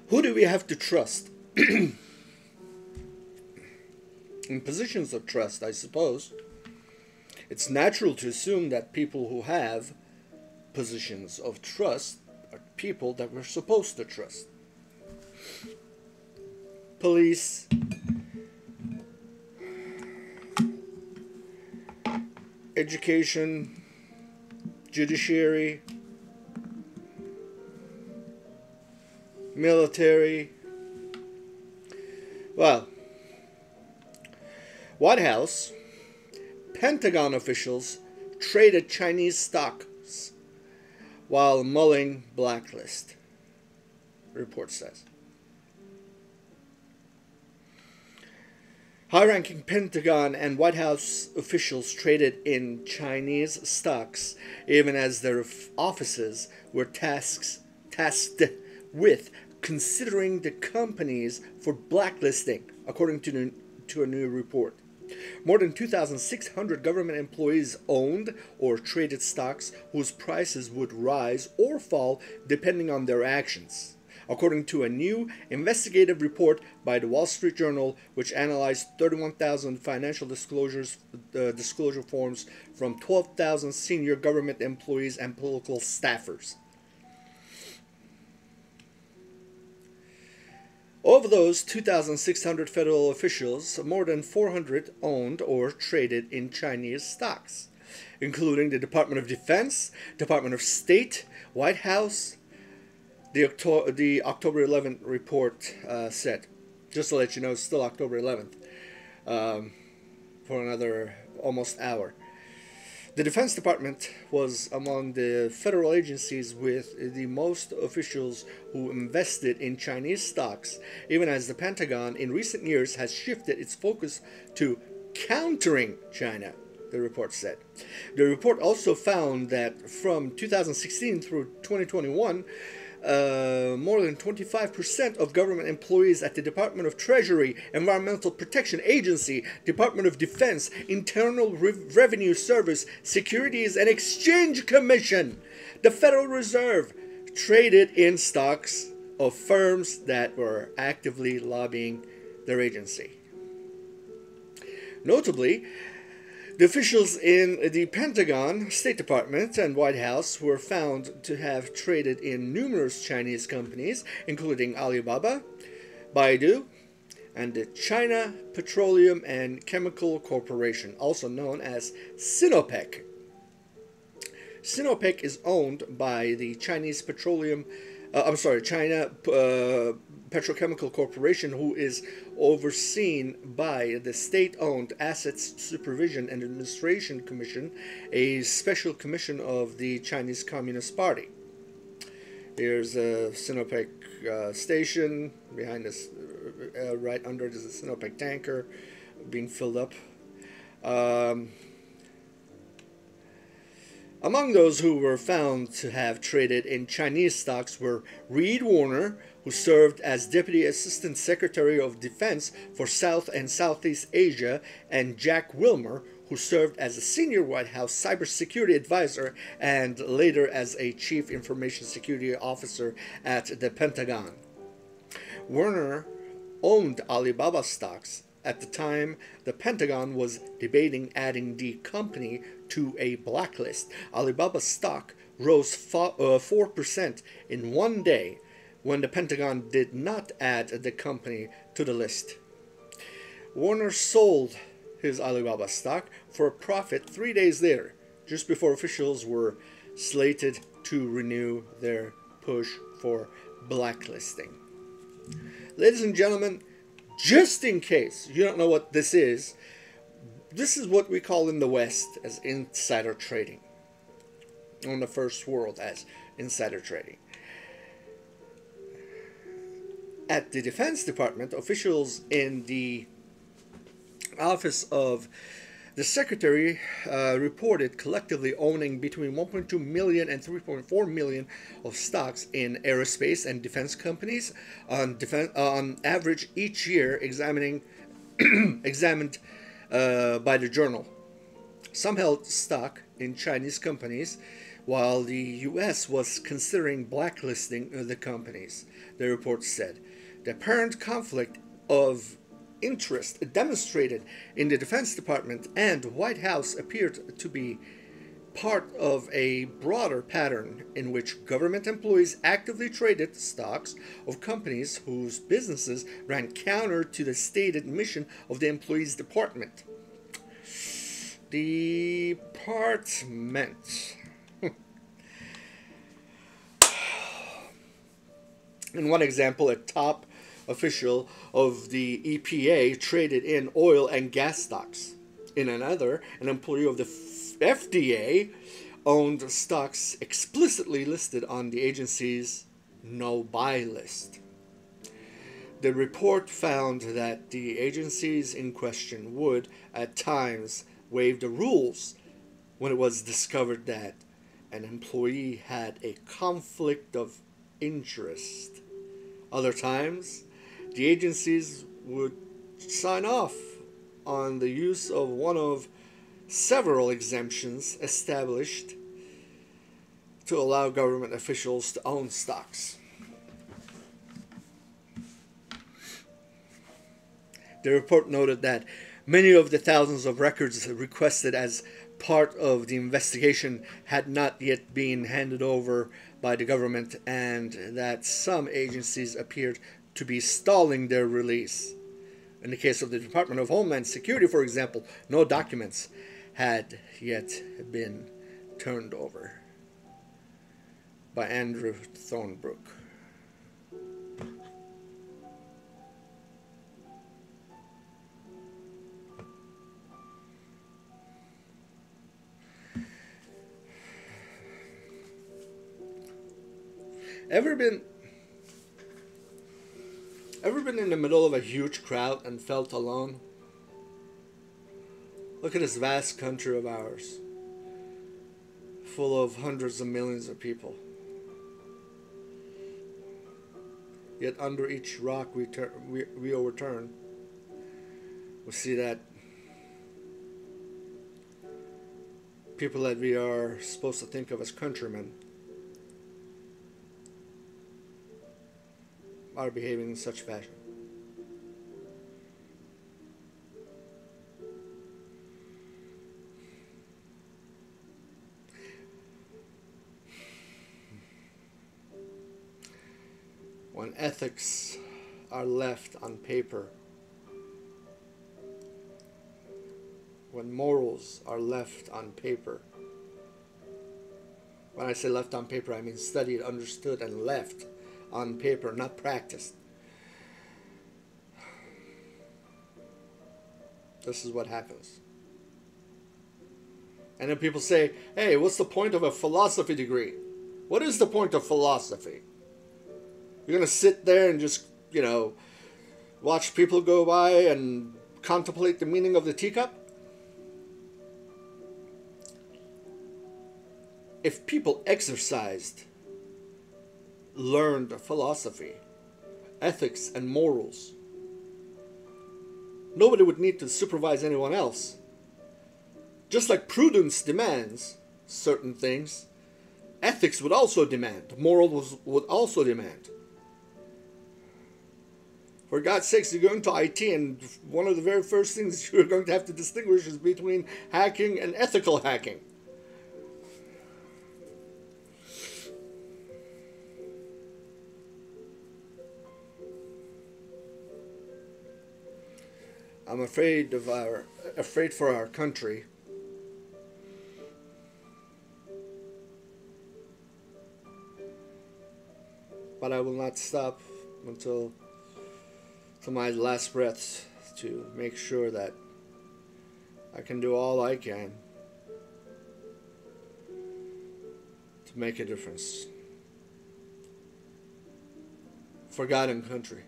Who do we have to trust? In positions of trust, I suppose, it's natural to assume that people who have positions of trust are people that we're supposed to trust. Police, education, judiciary, military. Well, White House, Pentagon officials traded Chinese stocks while mulling Blacklist, the report says. High-ranking Pentagon and White House officials traded in Chinese stocks, even as their offices were tasked with considering the companies for blacklisting, according to a new report. More than 2,600 government employees owned or traded stocks whose prices would rise or fall depending on their actions, according to a new investigative report by the Wall Street Journal, which analyzed 31,000 financial disclosure forms from 12,000 senior government employees and political staffers. Of those 2,600 federal officials, more than 400 owned or traded in Chinese stocks, including the Department of Defense, Department of State, White House. The October 11th report said. Just to let you know, it's still October 11th for another almost hour. The Defense Department was among the federal agencies with the most officials who invested in Chinese stocks, even as the Pentagon in recent years has shifted its focus to countering China, the report said. The report also found that from 2016 through 2021, more than 25% of government employees at the Department of Treasury, Environmental Protection Agency, Department of Defense, Internal Revenue Service, Securities and Exchange Commission, the Federal Reserve, traded in stocks of firms that were actively lobbying their agency. Notably, the officials in the Pentagon, State Department, and White House were found to have traded in numerous Chinese companies, including Alibaba, Baidu, and the China Petroleum and Chemical Corporation, also known as Sinopec. Sinopec is owned by the Chinese China Petrochemical Corporation, who is overseen by the State-Owned Assets Supervision and Administration Commission, a special commission of the Chinese Communist Party. Here's a Sinopec station behind us, right under the Sinopec tanker being filled up. Among those who were found to have traded in Chinese stocks were Reed Warner, who served as Deputy Assistant Secretary of Defense for South and Southeast Asia, and Jack Wilmer, who served as a senior White House cybersecurity advisor and later as a Chief Information Security Officer at the Pentagon. Warner owned Alibaba stocks. At the time, the Pentagon was debating adding the company to a blacklist. Alibaba stock rose 4% in one day when the Pentagon did not add the company to the list. Warner sold his Alibaba stock for a profit 3 days later, just before officials were slated to renew their push for blacklisting. Ladies and gentlemen, just in case you don't know what this is what we call in the West as insider trading. On the first world as insider trading. At the Defense Department, officials in the Office of the Secretary reported collectively owning between 1.2 million and 3.4 million of stocks in aerospace and defense companies on average each year, examined by the journal. Some held stock in Chinese companies while the U.S. was considering blacklisting the companies, the report said. The apparent conflict of interest demonstrated in the Defense Department and White House appeared to be part of a broader pattern in which government employees actively traded stocks of companies whose businesses ran counter to the stated mission of the employees' department. Department. In one example, a top official of the EPA traded in oil and gas stocks. In another, an employee of the FDA owned stocks explicitly listed on the agency's no-buy list. The report found that the agencies in question would, at times, waive the rules when it was discovered that an employee had a conflict of interest. Other times, the agencies would sign off on the use of one of several exemptions established to allow government officials to own stocks. The report noted that many of the thousands of records requested as part of the investigation had not yet been handed over by the government, and that some agencies appeared to be stalling their release. In the case of the Department of Homeland Security, for example, no documents had yet been turned over. By Andrew Thornbrook. Ever been in the middle of a huge crowd and felt alone? Look at this vast country of ours, full of hundreds of millions of people. Yet under each rock we overturn, we see that people that we are supposed to think of as countrymen are behaving in such fashion. When ethics are left on paper, when morals are left on paper, when I say left on paper, I mean studied, understood, and left on paper, not practiced. This is what happens. And then people say, hey, what's the point of a philosophy degree? What is the point of philosophy? You're going to sit there and just, watch people go by and contemplate the meaning of the teacup? If people exercised, learned philosophy, ethics, and morals, nobody would need to supervise anyone else. Just like prudence demands certain things, ethics would also demand, morals would also demand. For God's sakes, you're going to IT, and one of the very first things you're going to have to distinguish is between hacking and ethical hacking. I'm afraid for our country. But I will not stop until to my last breath to make sure that I can do all I can to make a difference for God and country.